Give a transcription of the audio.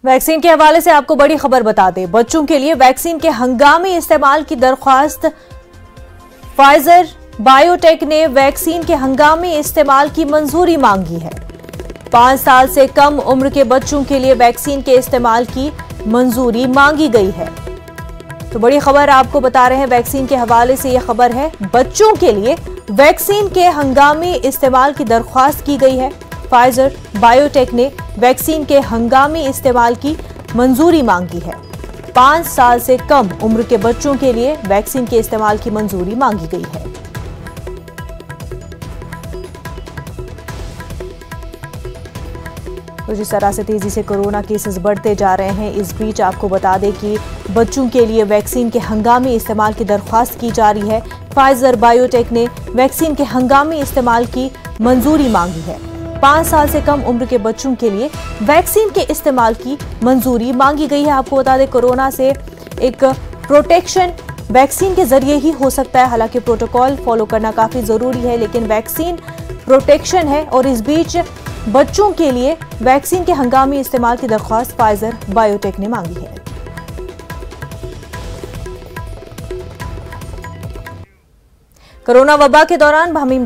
Vaccine के हवाले से आपको बड़ी खबर बता दें। बच्चों के लिए वैक्सीन के हंगामी इस्तेमाल की दरख्वास्त। फाइजर बायोटेक ने वैक्सीन के हंगामी इस्तेमाल की मंजूरी मांगी है। 5 साल से कम उम्र के बच्चों के लिए वैक्सीन के इस्तेमाल की मंजूरी मांगी गई है। तो बड़ी खबर आपको बता रहे हैं वैक्सीन के हवाले से। यह खबर है, बच्चों के लिए वैक्सीन के हंगामी इस्तेमाल की दरख्वास्त की गई है। फाइजर बायोटेक ने वैक्सीन के हंगामी इस्तेमाल की मंजूरी मांगी है। 5 साल से कम उम्र के बच्चों के लिए वैक्सीन के इस्तेमाल की मंजूरी मांगी गई है। तो जिस तरह से तेजी से कोरोना केसेस बढ़ते जा रहे हैं, इस बीच आपको बता दें कि बच्चों के लिए वैक्सीन के हंगामी इस्तेमाल की दरख्वास्त की जा रही है। फाइजर बायोटेक ने वैक्सीन के हंगामी इस्तेमाल की मंजूरी मांगी है। 5 साल से कम उम्र के बच्चों के लिए वैक्सीन के इस्तेमाल की मंजूरी मांगी गई है। आपको बता दें, कोरोना से एक प्रोटेक्शन वैक्सीन के जरिए ही हो सकता है। हालांकि प्रोटोकॉल फॉलो करना काफी जरूरी है, लेकिन वैक्सीन प्रोटेक्शन है। और इस बीच बच्चों के लिए वैक्सीन के हंगामी इस्तेमाल की दरख्वास्त फाइजर बायोटेक ने मांगी है। कोरोना वबा के दौरान